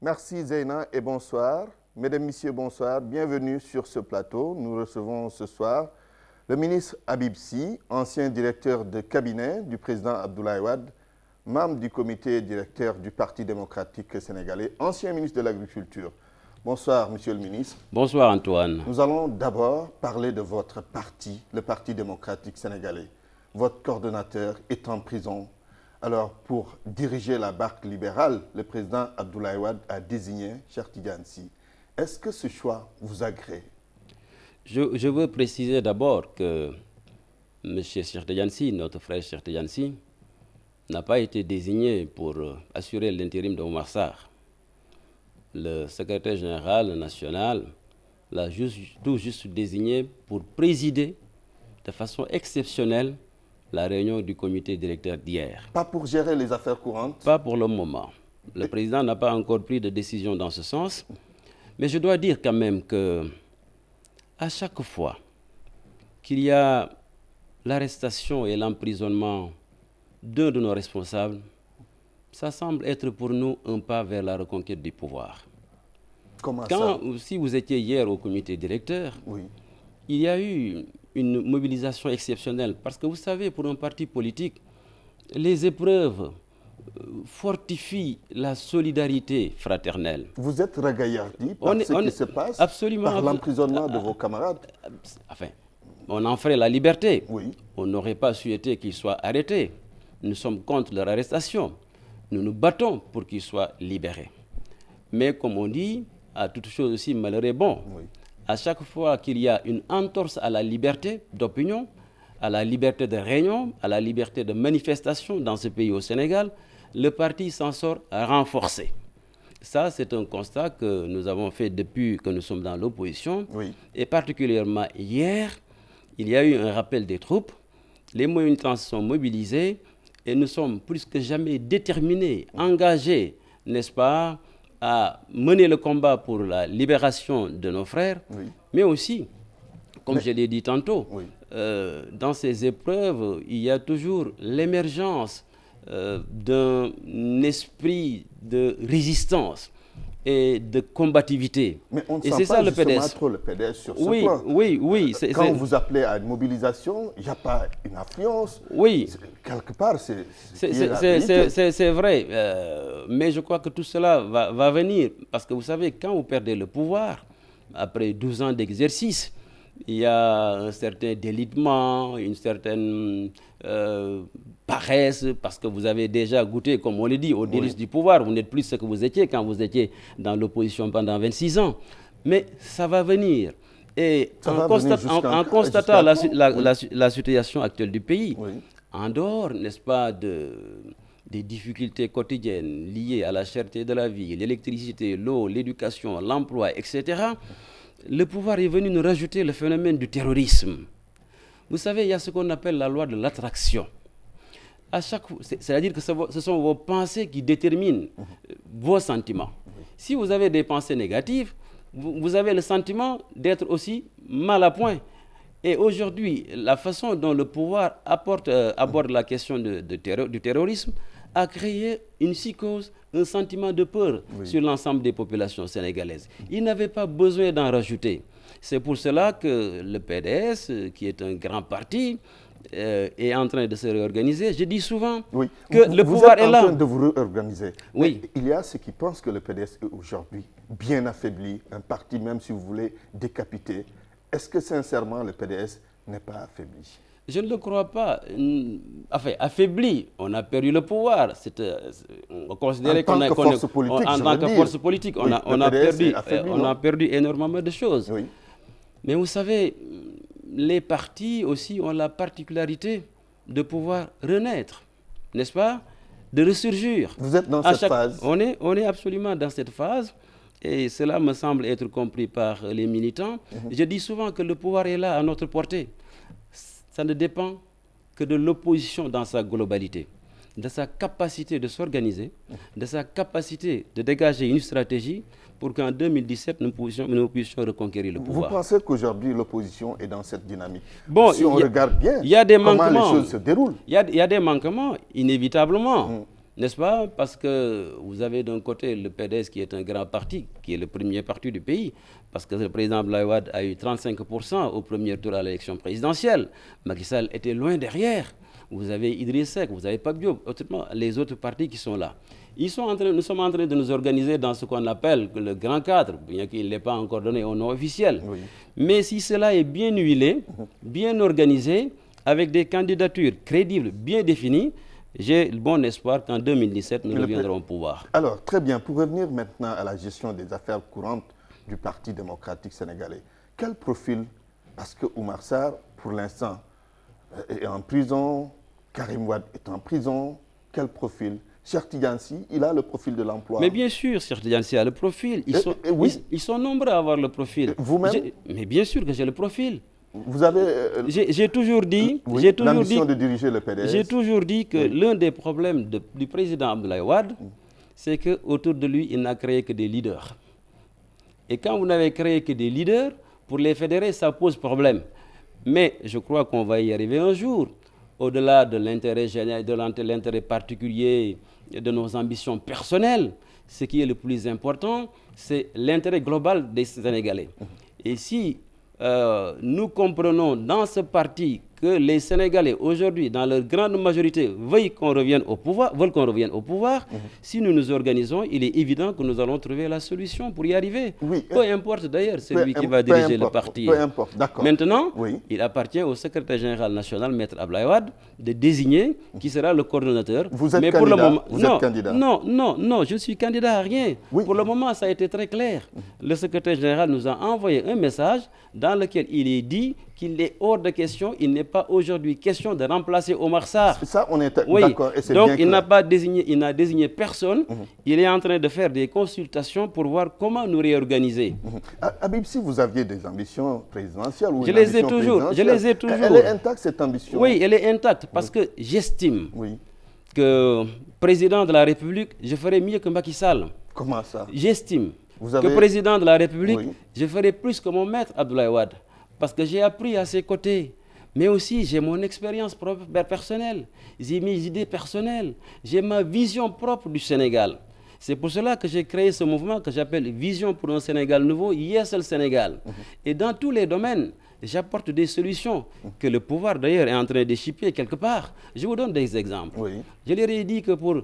Merci Zeyna et bonsoir. Mesdames, Messieurs, bonsoir. Bienvenue sur ce plateau. Nous recevons ce soir le ministre Habib Sy, ancien directeur de cabinet du président Abdoulaye Wade, membre du comité directeur du Parti démocratique sénégalais, ancien ministre de l'Agriculture. Bonsoir, Monsieur le ministre. Bonsoir, Antoine. Nous allons d'abord parler de votre parti, le Parti démocratique sénégalais. Votre coordonnateur est en prison. Alors, pour diriger la barque libérale, le président Abdoulaye Wade a désigné Cheikh Tidiane Sy. Est-ce que ce choix vous agrée? Je veux préciser d'abord que M. Cheikh Tidiane Sy, notre frère Cheikh Tidiane Sy, n'a pas été désigné pour assurer l'intérim de Oumar Sarr. Le secrétaire général national l'a tout juste désigné pour présider de façon exceptionnelle la réunion du comité directeur d'hier. Pas pour gérer les affaires courantes? Pas pour le moment. Le président n'a pas encore pris de décision dans ce sens. Mais je dois dire quand même que à chaque fois qu'il y a l'arrestation et l'emprisonnement d'un de nos responsables, ça semble être pour nous un pas vers la reconquête du pouvoir. Comment ça? Si vous étiez hier au comité directeur, Oui. il y a eu une mobilisation exceptionnelle. Parce que vous savez, pour un parti politique, les épreuves fortifient la solidarité fraternelle. Vous êtes regaillardi par ce qui se passe, absolument, par l'emprisonnement de vos camarades? Enfin, on en ferait la liberté. Oui. On n'aurait pas souhaité qu'ils soient arrêtés. Nous sommes contre leur arrestation. Nous nous battons pour qu'ils soient libérés. Mais comme on dit, à toute chose aussi malheur est bon. Oui. À chaque fois qu'il y a une entorse à la liberté d'opinion, à la liberté de réunion, à la liberté de manifestation dans ce pays au Sénégal, le parti s'en sort renforcé. Ça, c'est un constat que nous avons fait depuis que nous sommes dans l'opposition. Oui. Et particulièrement hier, il y a eu un rappel des troupes. Les militants sont mobilisés et nous sommes plus que jamais déterminés, engagés, n'est-ce pas, à mener le combat pour la libération de nos frères, Oui. mais aussi, comme je l'ai dit tantôt, Oui. dans ces épreuves, il y a toujours l'émergence d'un esprit de résistance et de combativité. Mais on ne et sent c'est pas ça le justement PDS. trop le PDS sur ce Oui, point. oui. Quand vous appelez à une mobilisation, il n'y a pas une influence. Oui. Quelque part, c'est vrai. Mais je crois que tout cela va venir. Parce que vous savez, quand vous perdez le pouvoir, après 12 ans d'exercice, il y a un certain délitement, une certaine paresse, parce que vous avez déjà goûté, comme on le dit, au délice du pouvoir. Vous n'êtes plus ce que vous étiez quand vous étiez dans l'opposition pendant 26 ans. Mais ça va venir. Et en constatant la situation actuelle du pays, oui. en dehors, n'est-ce pas, des difficultés quotidiennes liées à la cherté de la vie, l'électricité, l'eau, l'éducation, l'emploi, etc., le pouvoir est venu nous rajouter le phénomène du terrorisme. Vous savez, il y a ce qu'on appelle la loi de l'attraction. C'est-à-dire que ce sont vos pensées qui déterminent vos sentiments. Si vous avez des pensées négatives, vous avez le sentiment d'être aussi mal à point. Et aujourd'hui, la façon dont le pouvoir aborde la question du terrorisme a créé une psychose, un sentiment de peur sur l'ensemble des populations sénégalaises. Il n'avait pas besoin d'en rajouter. C'est pour cela que le PDS, qui est un grand parti, est en train de se réorganiser. Je dis souvent que le pouvoir est là. Vous êtes en train de vous réorganiser. Oui. Mais il y a ceux qui pensent que le PDS est aujourd'hui bien affaibli, un parti même, si vous voulez, décapité. Est-ce que sincèrement le PDS n'est pas affaibli? Je ne le crois pas. Enfin, affaibli, on a perdu le pouvoir. On considérait qu'on a... En tant que force politique, on a perdu énormément de choses. Oui. Mais vous savez, les partis aussi ont la particularité de pouvoir renaître, n'est-ce pas? De ressurgir. Vous êtes dans cette phase? On est absolument dans cette phase. Et cela me semble être compris par les militants. Je dis souvent que le pouvoir est là à notre portée. Ça ne dépend que de l'opposition dans sa globalité, de sa capacité de s'organiser, de sa capacité de dégager une stratégie pour qu'en 2017, nous puissions reconquérir le pouvoir. Vous pensez qu'aujourd'hui, l'opposition est dans cette dynamique? Bon, si on regarde bien y a des comment manquements, les choses se déroulent. Il y a des manquements, inévitablement. n'est-ce pas? Parce que vous avez d'un côté le PDS qui est un grand parti, qui est le premier parti du pays, parce que le président Abdoulaye Wade a eu 35% au premier tour à l'élection présidentielle. Macky Sall était loin derrière. Vous avez Idriss Seck, vous avez Pape Diop, autrement les autres partis qui sont là. Nous sommes en train de nous organiser dans ce qu'on appelle le grand cadre, bien qu'il n'ait pas encore donné un nom officiel. Oui. Mais si cela est bien huilé, bien organisé, avec des candidatures crédibles, bien définies, j'ai le bon espoir qu'en 2017, nous reviendrons au pouvoir. Alors, très bien. Pour revenir maintenant à la gestion des affaires courantes du Parti démocratique sénégalais, quel profil, parce que Oumar Sarr, pour l'instant, est en prison, Karim Wade est en prison, quel profil? Cheikh Tidiane Sy, il a le profil de l'emploi. Mais bien sûr, Cheikh Tidiane Sy a le profil. Ils sont nombreux à avoir le profil. Vous-même? Mais bien sûr que j'ai le profil. Vous avez... j'ai toujours dit... l'ambition de diriger le PDS. J'ai toujours dit que l'un des problèmes du président Abdoulaye Wade, c'est qu'autour de lui, il n'a créé que des leaders. Et quand vous n'avez créé que des leaders, pour les fédérer, ça pose problème. Mais je crois qu'on va y arriver un jour. Au-delà de l'intérêt général, de l'intérêt particulier, de nos ambitions personnelles, ce qui est le plus important, c'est l'intérêt global des Sénégalais. Et si nous comprenons dans ce parti que les Sénégalais, aujourd'hui, dans leur grande majorité, veulent qu'on revienne au pouvoir, si nous nous organisons, il est évident que nous allons trouver la solution pour y arriver. Oui, peu importe d'ailleurs celui qui va diriger le parti. Peu importe, d'accord. Maintenant, il appartient au secrétaire général national, Maître Abdoulaye Wade, de désigner qui sera le coordonnateur. Vous êtes candidat? Pour le moment, êtes candidat? Non, je ne suis candidat à rien. Pour le moment, ça a été très clair. Le secrétaire général nous a envoyé un message dans lequel il est dit qu'il est hors de question, il n'est pas aujourd'hui question de remplacer Oumar Sarr. Ça, on est d'accord. Donc, il n'a désigné personne. Il est en train de faire des consultations pour voir comment nous réorganiser. Habib, si vous aviez des ambitions présidentielles ou je les ai toujours. Elle est intacte, cette ambition? Oui, elle est intacte parce que j'estime que président de la République, je ferais mieux que Macky Sall. Comment ça? J'estime que président de la République, je ferais plus que mon maître Abdoulaye Wade. Parce que j'ai appris à ses côtés, mais aussi j'ai mon expérience personnelle, j'ai mes idées personnelles, j'ai ma vision propre du Sénégal. C'est pour cela que j'ai créé ce mouvement que j'appelle Vision pour un Sénégal nouveau, Yeesal Sénégal. Et dans tous les domaines, j'apporte des solutions que le pouvoir d'ailleurs est en train de chipper quelque part. Je vous donne des exemples. Je leur ai dit que pour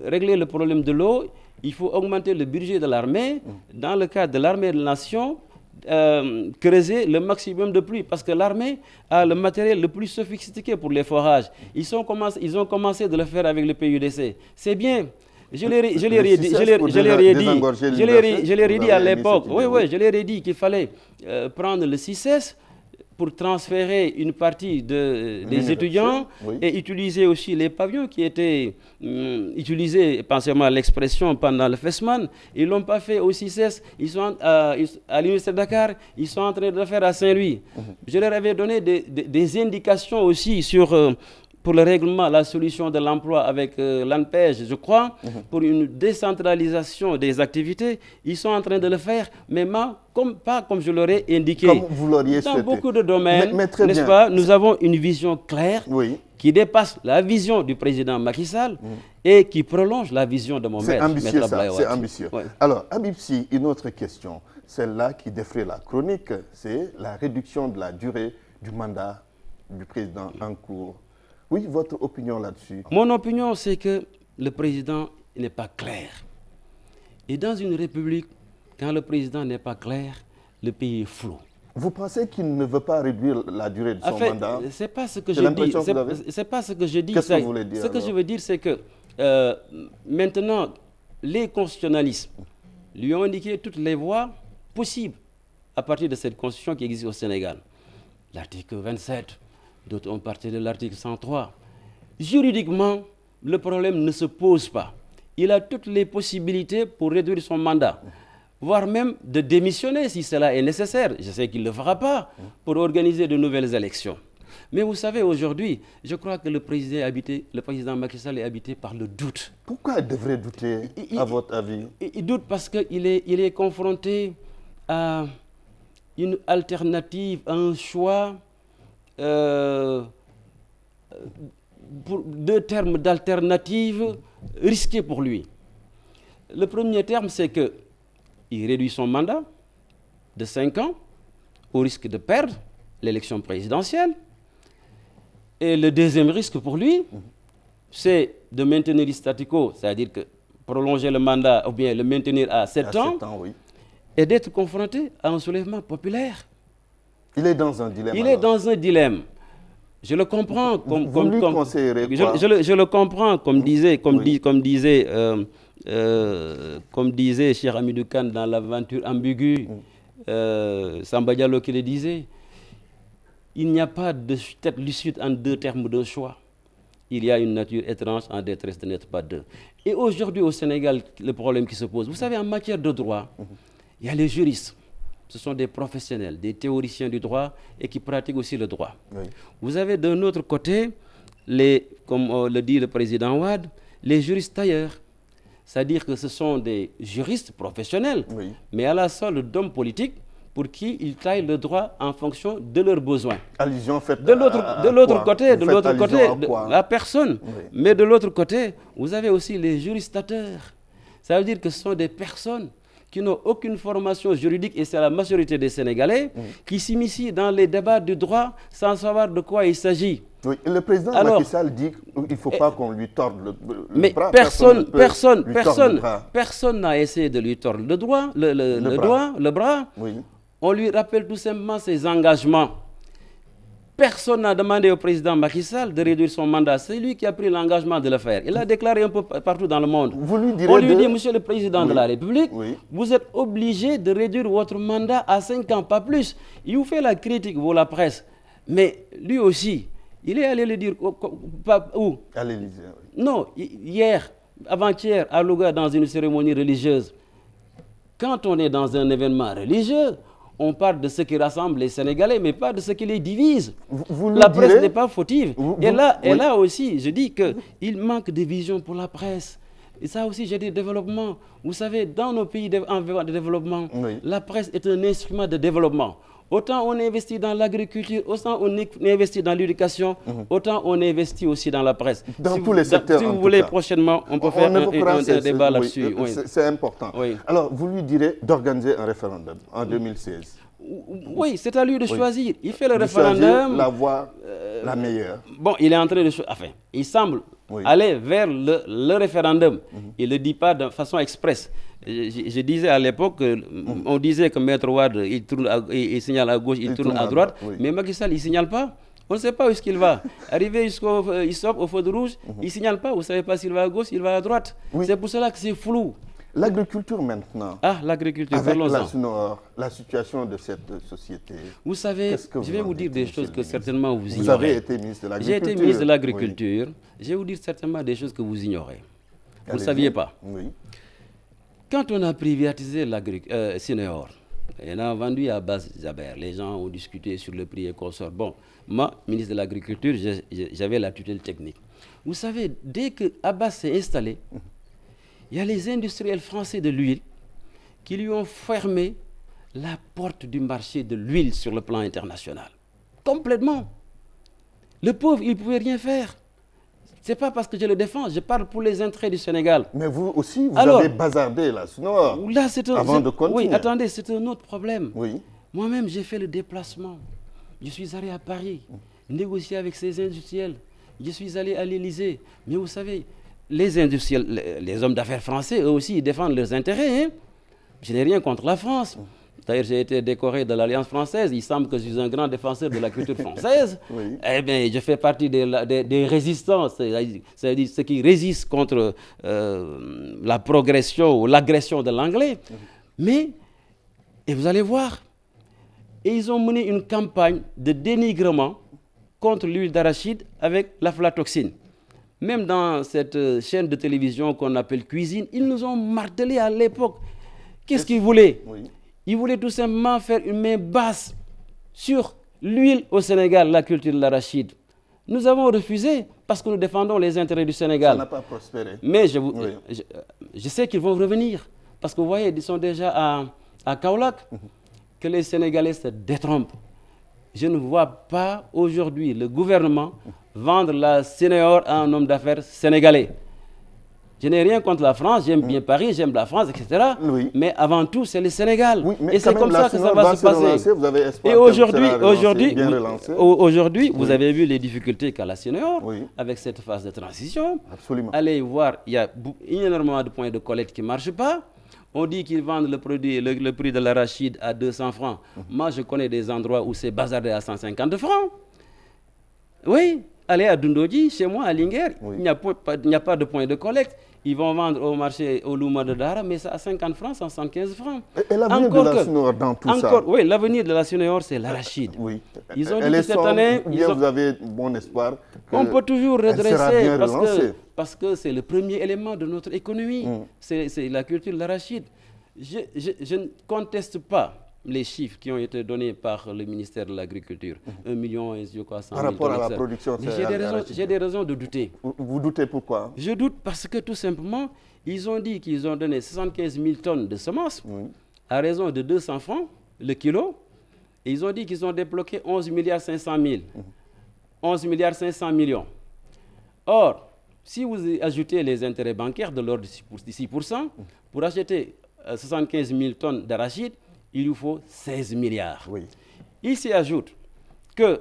régler le problème de l'eau, il faut augmenter le budget de l'armée. Dans le cadre de l'armée de la nation, creuser le maximum de pluie parce que l'armée a le matériel le plus sophistiqué pour les forages. Ils ont commencé de le faire avec le PUDC. C'est bien. Je leur ai dit à l'époque, je leur ai dit qu'il fallait prendre le 6S pour transférer une partie des étudiants et utiliser aussi les pavillons qui étaient utilisés, pensez-moi à l'expression, pendant le FESMAN. Ils ne l'ont pas fait au 6S, ils sont à l'Université de Dakar, ils sont en train de le faire à Saint-Louis. Je leur avais donné des indications aussi sur... pour le règlement, la solution de l'emploi avec l'ANPEJ, je crois, pour une décentralisation des activités, ils sont en train de le faire, mais pas comme je l'aurais indiqué. Comme vous l'auriez souhaité. Dans beaucoup de domaines, n'est-ce pas, nous avons une vision claire qui dépasse la vision du président Macky Sall et qui prolonge la vision de mon maître. C'est ambitieux, c'est ambitieux. Alors, Habib Sy, une autre question, celle-là qui défraie la chronique, c'est la réduction de la durée du mandat du président en cours. Oui, votre opinion là-dessus? Mon opinion, c'est que le président n'est pas clair. Et dans une république, quand le président n'est pas clair, le pays est flou. Vous pensez qu'il ne veut pas réduire la durée de son mandat? Ce n'est pas ce que je dis. C'est pas ce que je dis. Qu'est-ce que vous voulez dire? Ce que je veux dire, c'est que maintenant, les constitutionnalistes lui ont indiqué toutes les voies possibles à partir de cette constitution qui existe au Sénégal. L'article 27, d'autres ont parti de l'article 103. Juridiquement, le problème ne se pose pas. Il a toutes les possibilités pour réduire son mandat, voire même de démissionner si cela est nécessaire. Je sais qu'il ne le fera pas pour organiser de nouvelles élections. Mais vous savez, aujourd'hui, je crois que le président Macky Sall est habité par le doute. Pourquoi il devrait douter, à votre avis? Il doute parce qu'il est confronté à une alternative, à un choix pour deux termes d'alternative risqués pour lui. Le premier terme, c'est qu'il réduit son mandat de 5 ans au risque de perdre l'élection présidentielle. Et le deuxième risque pour lui, c'est de maintenir le statu quo, c'est-à-dire que prolonger le mandat ou bien le maintenir à 7 ans, oui. Et d'être confronté à un soulèvement populaire. Il est dans un dilemme. Il est dans un dilemme. Je le comprends Vous lui conseillerez quoi? Je le comprends, comme disait cher Hamidou Kane dans l'aventure ambiguë, Samba Diallo qui le disait, il n'y a pas de tête lucide en deux termes de choix. Il y a une nature étrange en détresse de n'être pas deux. Et aujourd'hui au Sénégal, le problème qui se pose, vous savez, en matière de droit, il y a les juristes. Ce sont des professionnels, des théoriciens du droit et qui pratiquent aussi le droit. Oui. Vous avez d'un autre côté, comme le dit le président Wade, les juristes tailleurs. C'est-à-dire que ce sont des juristes professionnels, oui, mais à la solde d'hommes politiques pour qui ils taillent le droit en fonction de leurs besoins. Allusion faite de l'autre côté, la personne. Oui. Mais de l'autre côté, vous avez aussi les juristateurs. Ça veut dire que ce sont des personnes qui n'ont aucune formation juridique, et c'est la majorité des Sénégalais, qui s'immiscient dans les débats du droit sans savoir de quoi il s'agit. Oui, le président Macky Sall dit qu'il ne faut pas qu'on lui torde le bras. Personne n'a essayé de lui tordre le bras. Oui. On lui rappelle tout simplement ses engagements. Personne n'a demandé au président Macky Sall de réduire son mandat. C'est lui qui a pris l'engagement de le faire. Il l'a déclaré un peu partout dans le monde. On lui dit, monsieur le président de la République, vous êtes obligé de réduire votre mandat à 5 ans, pas plus. Il vous fait la critique, vous, la presse. Mais lui aussi, il est allé le dire où? À l'Élysée. Oui. Non, hier, avant-hier, à Louga, dans une cérémonie religieuse. Quand on est dans un événement religieux, on parle de ce qui rassemble les Sénégalais, mais pas de ce qui les divise. La presse n'est pas fautive. Et là aussi, je dis qu'il manque de vision pour la presse. Et ça aussi, j'ai dit développement. Vous savez, dans nos pays en voie de développement, la presse est un instrument de développement. Autant on investit dans l'agriculture, autant on investit dans l'éducation, autant on investit aussi dans la presse. Dans tous les secteurs, si vous voulez, prochainement, on peut faire un débat là-dessus. Oui. C'est important. Oui. Alors, vous lui direz d'organiser un référendum en 2016. Oui, c'est à lui de choisir. Il fait le référendum. La voie la meilleure. Bon, il est en train de choisir. Enfin, il semble aller vers le référendum. Il ne le dit pas de façon expresse. Je disais à l'époque, on disait que Maître Wade, il signale à gauche, il tourne à droite, mais Macky Sall, il ne signale pas. On ne sait pas où est-ce qu'il va. Arrivé il sort au feu de rouge, il ne signale pas. Vous ne savez pas s'il va à gauche, il va à droite. C'est pour cela que c'est flou. L'agriculture maintenant. Ah, l'agriculture, avec la situation de cette société. Vous savez, je vais vous dire des choses que certainement vous ignorez. Vous avez été ministre de l'Agriculture. J'ai été ministre de l'Agriculture. Je vais vous dire certainement des choses que vous ignorez. Vous ne saviez pas. Oui. Quand on a privatisé Sénéor, on a vendu à Abbas Jaber, les gens ont discuté sur le prix et consorts. Bon, moi, ministre de l'Agriculture, j'avais la tutelle technique. Vous savez, dès que Abbas s'est installé, il y a les industriels français de l'huile qui lui ont fermé la porte du marché de l'huile sur le plan international. Complètement. Le pauvre, il ne pouvait rien faire. Ce n'est pas parce que je le défends, je parle pour les intérêts du Sénégal. Mais vous aussi, vous avez bazardé la Sénéor avant de continuer. Oui, attendez, c'est un autre problème. Oui. Moi-même, j'ai fait le déplacement. Je suis allé à Paris, négocier avec ces industriels. Je suis allé à l'Élysée. Mais vous savez, les industriels, les hommes d'affaires français, eux aussi, ils défendent leurs intérêts. Hein. Je n'ai rien contre la France. D'ailleurs, j'ai été décoré de l'Alliance française. Il semble que je suis un grand défenseur de la culture française. Oui. Eh bien, je fais partie des résistants, c'est-à-dire ceux qui résistent contre la progression ou l'agression de l'anglais. Mais, et vous allez voir, et ils ont mené une campagne de dénigrement contre l'huile d'arachide avec l'aflatoxine. Même dans cette chaîne de télévision qu'on appelle Cuisine, ils nous ont martelé à l'époque. Qu'est-ce qu'ils voulaient? Ils voulaient tout simplement faire une main basse sur l'huile au Sénégal, la culture de l'arachide. Nous avons refusé parce que nous défendons les intérêts du Sénégal. Ça n'a pas prospéré. Mais je sais qu'ils vont revenir. Parce que vous voyez, ils sont déjà à Kaolack, que les Sénégalais se détrompent. je ne vois pas aujourd'hui le gouvernement vendre la Sénéor à un homme d'affaires sénégalais. Je n'ai rien contre la France, j'aime bien Paris, j'aime la France, etc. Oui. Mais avant tout, c'est le Sénégal. Oui, mais et c'est comme ça que ça va se passer. Relancer, vous avez espoir et aujourd'hui, vous oui. avez vu les difficultés qu'a la Sénéor oui. avec cette phase de transition. Absolument. Allez voir, il y a énormément de points de collecte qui ne marchent pas. On dit qu'ils vendent le prix de l'arachide à 200 francs. Moi, je connais des endroits où c'est bazardé à 150 francs. Oui, allez à Dundoji, chez moi, à Linguère, Oui. il n'y a pas de point de collecte. Ils vont vendre au marché au Louma de Dara, mais c'est à 50 francs, 175 francs. Et l'avenir de la Sénéor dans tout ça? Oui, l'avenir de la Sénéor, c'est l'arachide. Oui. Ils ont dit que cette année... Vous avez bon espoir on peut toujours redresser bien parce que c'est le premier élément de notre économie. C'est la culture de l'arachide. Je ne conteste pas les chiffres qui ont été donnés par le ministère de l'Agriculture. 1 million et je crois 100 000 par rapport à la production. J'ai des raisons de douter. Vous doutez pourquoi? Je doute parce que tout simplement, ils ont dit qu'ils ont donné 75 000 tonnes de semences à raison de 200 francs le kilo. Et ils ont dit qu'ils ont débloqué 11 milliards 500 000. 11 milliards 500 millions. Or, si vous ajoutez les intérêts bancaires de l'ordre de 6%, pour acheter 75 000 tonnes d'arachide, il vous faut 16 milliards. Oui. Il s'y ajoute que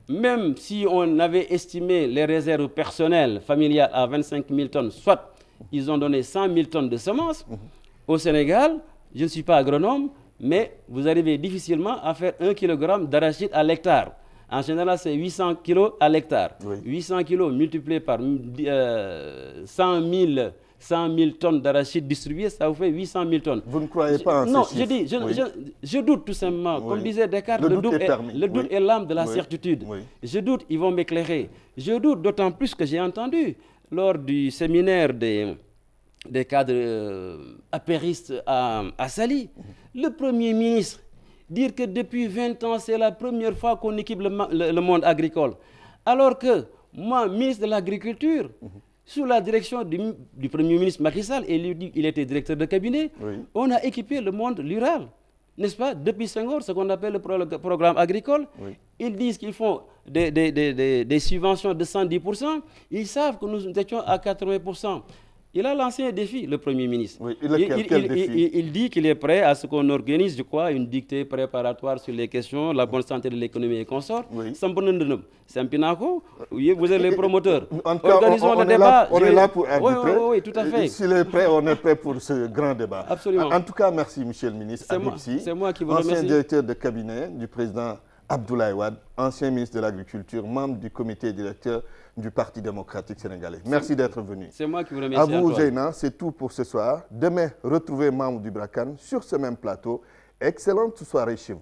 même si on avait estimé les réserves personnelles familiales à 25 000 tonnes, soit ils ont donné 100 000 tonnes de semences, au Sénégal, je ne suis pas agronome, mais vous arrivez difficilement à faire 1 kg d'arachide à l'hectare. En général, c'est 800 kg à l'hectare. Oui. 800 kg multiplié par 100 000 tonnes d'arachide distribuées, ça vous fait 800 000 tonnes. Vous ne croyez pas en ces chiffres? Non, je doute tout simplement. Comme disait Descartes, le doute est l'âme de la certitude. Je doute, ils vont m'éclairer. Je doute d'autant plus que j'ai entendu lors du séminaire des cadres apéristes à Saly, le Premier ministre dire que depuis 20 ans, c'est la première fois qu'on équipe le monde agricole. Alors que moi, ministre de l'Agriculture, sous la direction du Premier ministre Macky Sall, et il était directeur de cabinet, on a équipé le monde rural. N'est-ce pas? Depuis Senghor, ce qu'on appelle le programme agricole, ils disent qu'ils font des subventions de 110%. Ils savent que nous étions à 80%. Il a lancé un défi, le Premier ministre. Oui, quel défi? Il dit qu'il est prêt à ce qu'on organise, je crois, une dictée préparatoire sur les questions, la bonne santé de l'économie et consorts. Sampinako, vous êtes les promoteurs. En tout cas, organisons le débat. On est là pour arbitrer. Oui, tout à fait. S'il est prêt, on est prêt pour ce grand débat. Absolument. En tout cas, merci, monsieur le ministre Habib-Sy. C'est moi qui vous remercie. Ancien directeur de cabinet du président Abdoulaye Wade, ancien ministre de l'Agriculture, membre du comité directeur du Parti démocratique sénégalais. Merci d'être venu. C'est moi qui vous remercie. À vous, Zeyna, c'est tout pour ce soir. Demain, retrouvez membres du BRACAN sur ce même plateau. Excellente soirée chez vous.